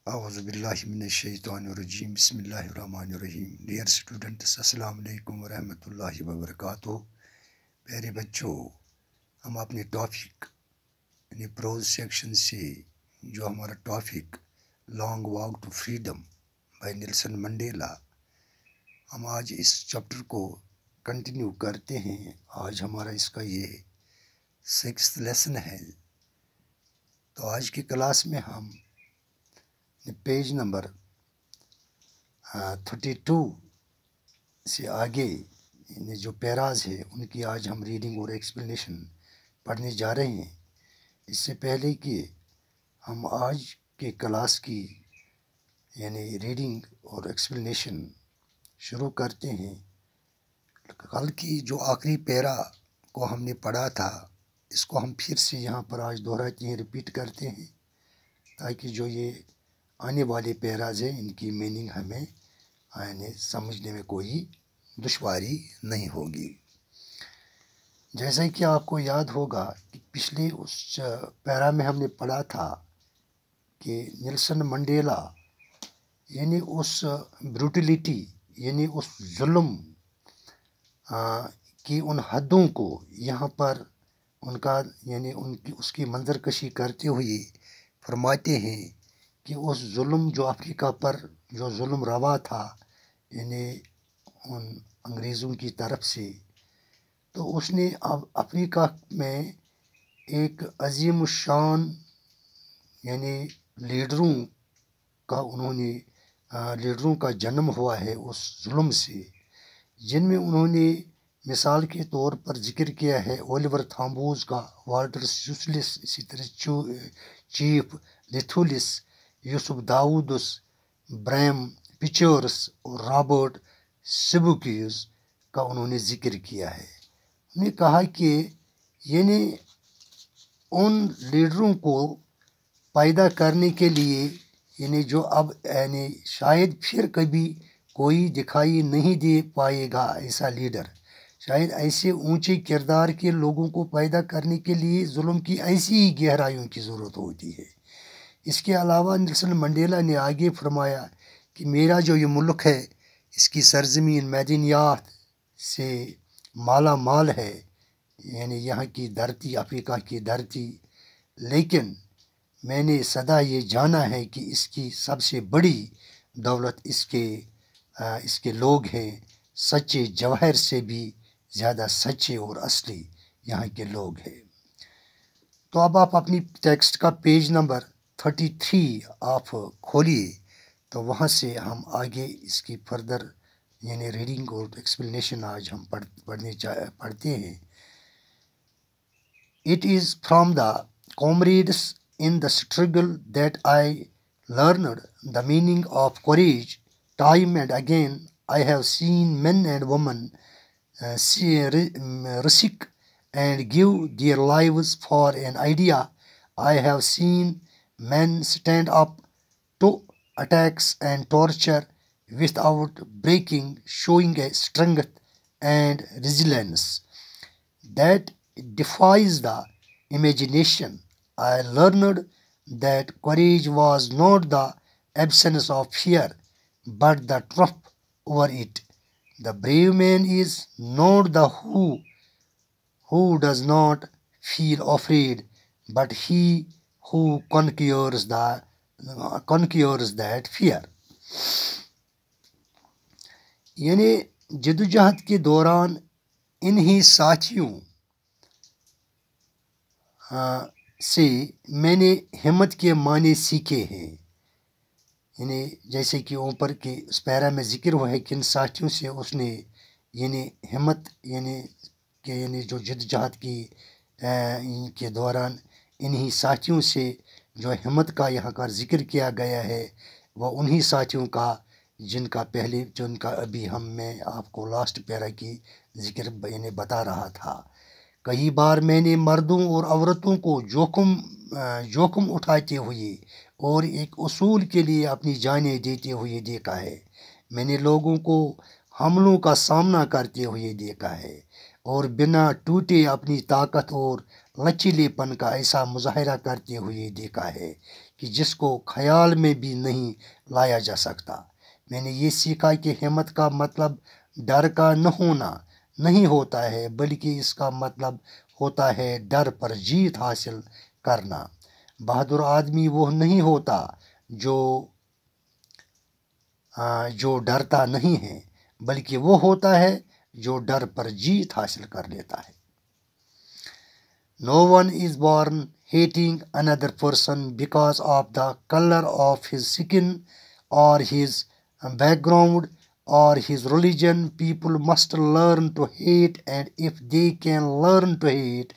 اعوذ باللہ من الشیطان الرجیم بسم اللہ الرحمن الرحیم. ڈیئر اسٹوڈنٹس، السلام علیکم ورحمۃ اللہ وبرکاتہ. پیارے بچوں، ہم اپنے ٹاپک یعنی پروز سیکشن سے جو ہمارا topic long walk to freedom by Nelson Mandela, ہم آج اس چیپٹر کو کنٹینیو کرتے ہیں. آج ہمارا اس کا یہ 6th لیسن ہے. تو آج کی کلاس میں ہم پیج نمبر 32 سے آگے یعنی جو پیراز ہے ان کی آج ہم ریڈنگ اور ایکسپلینیشن پڑھنے جا رہے ہیں. اس سے پہلے کہ ہم آج کے کلاس کی یعنی ریڈنگ اور ایکسپلینیشن شروع کرتے ہیں، کل کی جو آخری پیرا کو ہم نے پڑھا تھا اس کو ہم پھر سے یہاں پر آج دہراتے ہیں، ریپیٹ کرتے ہیں، تاکہ جو یہ آنے والے پیراز ہیں ان کی میننگ ہمیں یعنی سمجھنے میں کوئی دشواری نہیں ہوگی. جیسا کہ آپ کو یاد ہوگا کہ پچھلے اس پیرا میں ہم نے پڑھا تھا کہ نیلسن منڈیلا یعنی اس بروٹیلیٹی یعنی اس ظلم کی ان حدوں کو یہاں پر ان کا یعنی اس کی منظر کشی کرتے ہوئے فرماتے ہیں کہ اس ظلم جو افریقہ پر جو ظلم روا تھا یعنی ان انگریزوں کی طرف سے، تو اس نے اب افریقہ میں ایک عظیم الشان یعنی لیڈروں کا جنم ہوا ہے اس ظلم سے، جن میں انہوں نے مثال کے طور پر ذکر کیا ہے اولیور تھامبوز کا، والٹر سیسلس، اسی طرح چیف لیتھولس، یوسف داؤدس، بریم پچرس اور رابرٹ سبوکیوز کا انہوں نے ذکر کیا ہے. انہوں نے کہا کہ یعنی ان لیڈروں کو پیدا کرنے کے لیے یعنی جو اب یعنی شاید پھر کبھی کوئی دکھائی نہیں دے پائے گا ایسا لیڈر، شاید ایسے اونچے کردار کے لوگوں کو پیدا کرنے کے لیے ظلم کی ایسی ہی گہرائیوں کی ضرورت ہوتی ہے. اس کے علاوہ نیلسن منڈیلا نے آگے فرمایا کہ میرا جو یہ ملک ہے اس کی سرزمین معدنیات سے مالا مال ہے، یعنی یہاں کی دھرتی افریقہ کی دھرتی، لیکن میں نے سدا یہ جانا ہے کہ اس کی سب سے بڑی دولت اس کے لوگ ہیں، سچے جوہر سے بھی زیادہ سچے اور اصلی یہاں کے لوگ ہیں. تو اب آپ اپنی ٹیکسٹ کا پیج نمبر 33 آپ کھولیے، تو وہاں سے ہم آگے اس کی فردر یعنی ریڈنگ اور ایکسپلینیشن آج ہم پڑھتے ہیں. It is from the comrades in the struggle that I learned the meaning of courage. Time and again I have seen men and women risk and give their lives for an idea. I have seen men stand up to attacks and torture without breaking, showing a strength and resilience that defies the imagination. I learned that courage was not the absence of fear, but the triumph over it. The brave man is not the who does not feel afraid, but he who conquers that fear. یعنی جدوجہد کے دوران انہی ساتھیوں سے میں نے ہمت کے معنی سیکھے ہیں. یعنی جیسے کہ اوپر کے اس پیرا میں ذکر ہوا ہے کہ ان ساتھیوں سے اس نے یعنی ہمت یعنی جو جدوجہد کی کے دوران انہی ساتھیوں سے جو ہمت کا یہاں کا ذکر کیا گیا ہے وہ انہی ساتھیوں کا جن کا ابھی میں آپ کو لاسٹ پیرا کی ذکر یعنی بتا رہا تھا. کئی بار میں نے مردوں اور عورتوں کو جوخم اٹھاتے ہوئے اور ایک اصول کے لیے اپنی جانیں دیتے ہوئے دیکھا ہے. میں نے لوگوں کو حملوں کا سامنا کرتے ہوئے دیکھا ہے اور بنا ٹوٹے اپنی طاقت اور لچیلے پن کا ایسا مظاہرہ کرتے ہوئے دیکھا ہے کہ جس کو خیال میں بھی نہیں لایا جا سکتا۔ میں نے یہ سیکھا کہ ہمت کا مطلب ڈر کا نہ ہونا نہیں ہوتا ہے، بلکہ اس کا مطلب ہوتا ہے ڈر پر جیت حاصل کرنا۔ بہادر آدمی وہ نہیں ہوتا جو ڈرتا نہیں ہے، بلکہ وہ ہوتا ہے جو ڈر پر جیت حاصل کر لیتا ہے۔ No one is born hating another person because of the color of his skin or his background or his religion. People must learn to hate, and if they can learn to hate,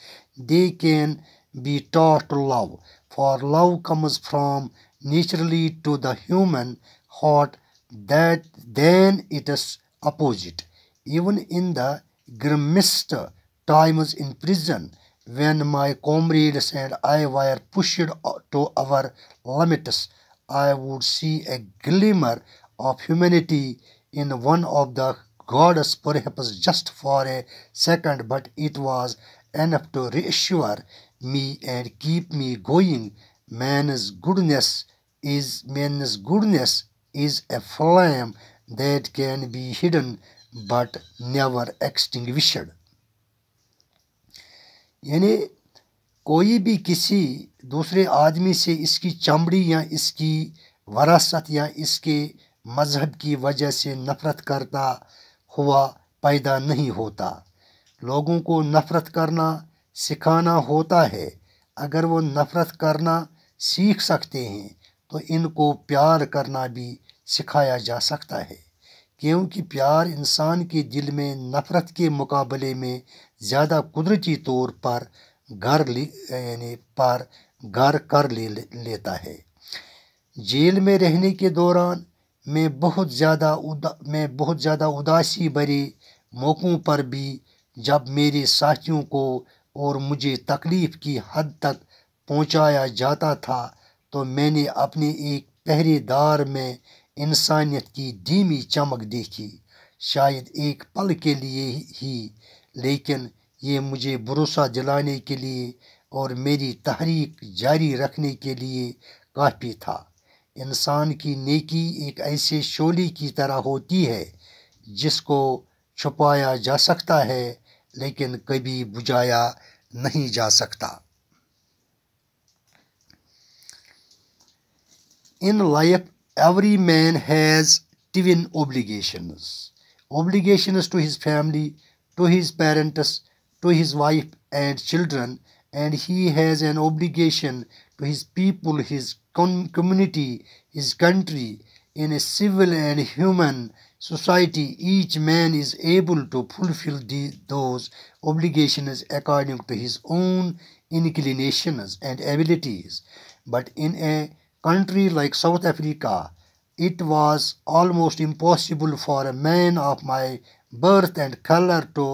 they can be taught to love. For love comes from naturally to the human heart than its opposite. Even in the grimmest times in prison, when my comrades and I were pushed to our limits, I would see a glimmer of humanity in one of the gods, perhaps just for a second, but it was enough to reassure me and keep me going. Man's goodness is a flame that can be hidden but never extinguished. یعنی کوئی بھی کسی دوسرے آدمی سے اس کی چمڑی یا اس کی وراثت یا اس کے مذہب کی وجہ سے نفرت کرتا ہوا پیدا نہیں ہوتا۔ لوگوں کو نفرت کرنا سکھانا ہوتا ہے۔ اگر وہ نفرت کرنا سیکھ سکتے ہیں تو ان کو پیار کرنا بھی سکھایا جا سکتا ہے، کیونکہ پیار انسان کے دل میں نفرت کے مقابلے میں زیادہ قدرتی طور پر گھر کر لیتا ہے۔ جیل میں رہنے کے دوران میں بہت زیادہ اداسی بھرے موقعوں پر بھی جب میرے ساتھیوں کو اور مجھے تکلیف کی حد تک پہنچایا جاتا تھا تو میں نے اپنے ایک پہرے دار میں انسانیت کی دھیمی چمک دیکھی، شاید ایک پل کے لیے ہی، لیکن یہ مجھے بھروسہ دلانے کے لیے اور میری تحریک جاری رکھنے کے لیے کافی تھا۔ انسان کی نیکی ایک ایسے شعلے کی طرح ہوتی ہے جس کو چھپایا جا سکتا ہے لیکن کبھی بجھایا نہیں جا سکتا۔ In life, every man has twin obligations. Obligations to his family, to his parents, to his wife and children, and he has an obligation to his people, his community, his country. In a civil and human society, each man is able to fulfill those obligations according to his own inclinations and abilities. But in a country like South Africa, it was almost impossible for a man of my birth and color to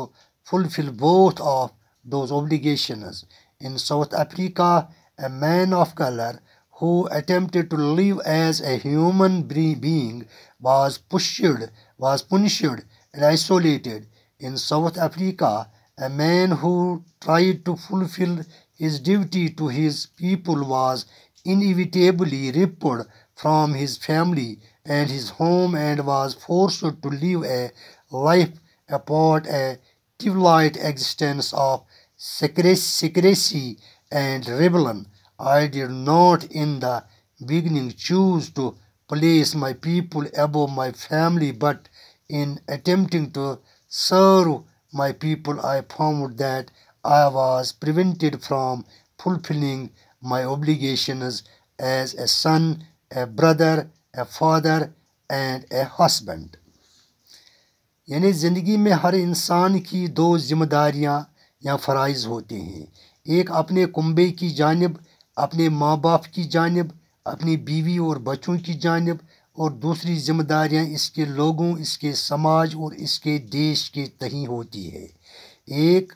fulfill both of those obligations. In South Africa, a man of color who attempted to live as a human being was punished and isolated. In South Africa, a man who tried to fulfill his duty to his people was inevitably ripped from his family and his home and was forced to live a life apart, a twilight existence of secrecy and rebellion. I did not in the beginning choose to place my people above my family, but in attempting to serve my people, I found that I was prevented from fulfilling my obligations as a son, a brother, a father and a husband. یعنی زندگی میں ہر انسان کی دو ذمہ داریاں یا فرائض ہوتے ہیں، ایک اپنے کنبے کی جانب، اپنے ماں باپ کی جانب، اپنی بیوی اور بچوں کی جانب، اور دوسری ذمہ داریاں اس کے لوگوں، اس کے سماج اور اس کے دیش کے تئیں ہوتی ہے۔ ایک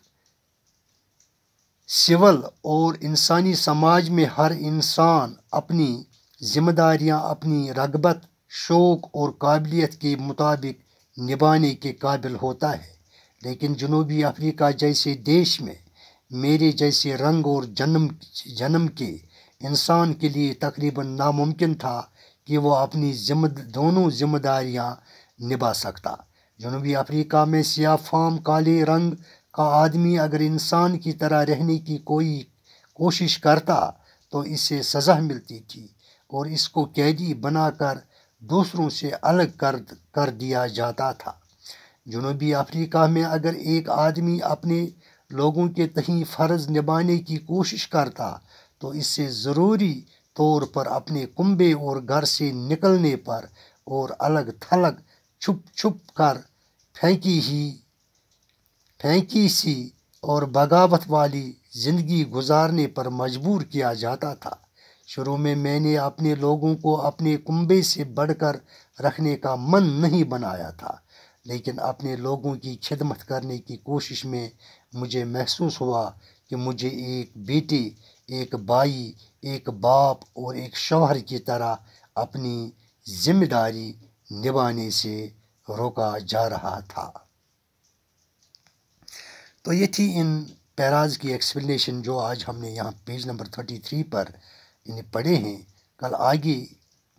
سول اور انسانی سماج میں ہر انسان اپنی ذمہ داریاں اپنی رغبت، شوق اور قابلیت کے مطابق نبھانے کے قابل ہوتا ہے، لیکن جنوبی افریقہ جیسے دیش میں میرے جیسے رنگ اور جنم کے انسان کے لیے تقریباً ناممکن تھا کہ وہ اپنی دونوں ذمہ داریاں نبھا سکتا۔ جنوبی افریقہ میں سیاہ فام کالے رنگ کا آدمی اگر انسان کی طرح رہنے کی کوئی کوشش کرتا تو اسے سزا ملتی تھی اور اس کو قیدی بنا کر دوسروں سے الگ کر دیا جاتا تھا۔ جنوبی افریقہ میں اگر ایک آدمی اپنے لوگوں کے تئیں فرض نبھانے کی کوشش کرتا تو اس سے ضروری طور پر اپنے کنبے اور گھر سے نکلنے پر اور الگ تھلگ چھپ کر پھینکی سی اور بغاوت والی زندگی گزارنے پر مجبور کیا جاتا تھا۔ شروع میں نے اپنے لوگوں کو اپنے کنبے سے بڑھ کر رکھنے کا من نہیں بنایا تھا، لیکن اپنے لوگوں کی خدمت کرنے کی کوشش میں مجھے محسوس ہوا کہ مجھے ایک بیٹے، ایک بھائی، ایک باپ اور ایک شوہر کی طرح اپنی ذمہ داری نبھانے سے روکا جا رہا تھا۔ تو یہ تھی ان پیراز کی ایکسپلینیشن جو آج ہم نے یہاں پیج نمبر 33 پر پڑھے ہیں۔ کل آگے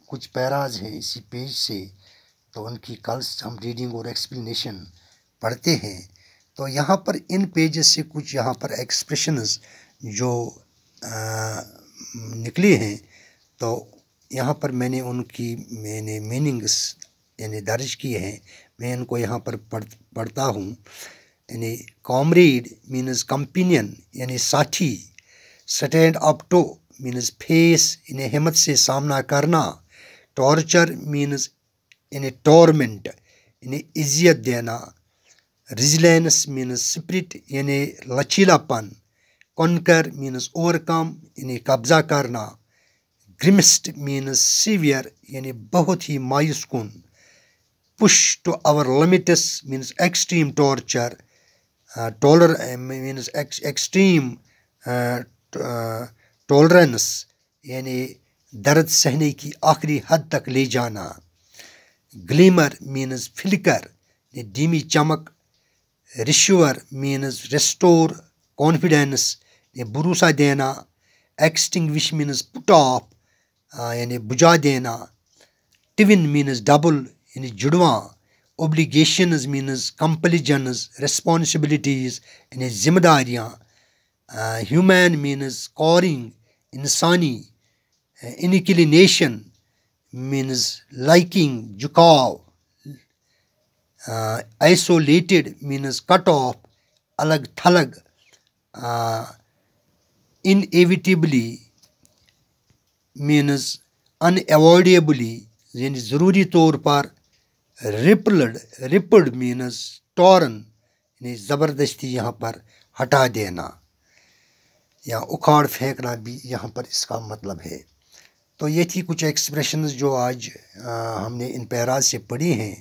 کچھ پیراز ہیں اسی پیج سے، تو ان کی کل ہم ریڈنگ اور ایکسپلینیشن پڑھتے ہیں۔ تو یہاں پر ان پیجز سے کچھ یہاں پر ایکسپریشنز جو نکلے ہیں، تو یہاں پر میں نے ان کی میننگس درج کیے ہیں۔ میں ان کو یہاں پر پڑھتا ہوں۔ کامریڈ مینز کمپینین ساتھی، stand up to means face ہمت سے سامنا کرنا، ٹارچر مینز ٹورمنٹ اذیت دینا، ریزیلینس مینز اسپرٹ لچیلا پن، کنکر مینز اوورکم قبضہ کرنا، گرمسٹ مینز سیویئر بہت ہی مایوس کن، push to our limits means extreme torture, means extreme tolerance درد سہنے کی آخری حد تک لے جانا، گلیمر مینز فلکر دھیمی چمک، ریشور مینز ریسٹور کانفیڈینس بھروسہ دینا، ایکسٹنگوش مینز پٹ آف بجھا دینا، ٹون مینز ڈبل جڑواں، اوبلیگیشنز مینز کمپلجنز ریسپانسبلٹیز ذمہ داریاں، ہیومین مینز کورنگ انسانی، انکلینیشن مینز لائکنگ جھکاؤ، آئسولیٹڈ مینز کٹ آف الگ تھلگ، انایویٹیبلی مینز ان ایوائڈیبلی ضروری طور پر، رپڈ مینز ٹورن زبردستی یہاں پر ہٹا دینا یا اکھاڑ پھینکنا بھی یہاں پر اس کا مطلب ہے۔ تو یہ تھی کچھ ایکسپریشنز جو آج ہم نے ان پیراز سے پڑھی ہیں۔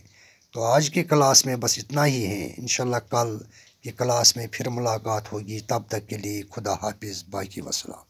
تو آج کے کلاس میں بس اتنا ہی ہے۔ انشاءاللہ کل کی کلاس میں پھر ملاقات ہوگی، تب تک کے لیے خدا حافظ، باقی وسلام۔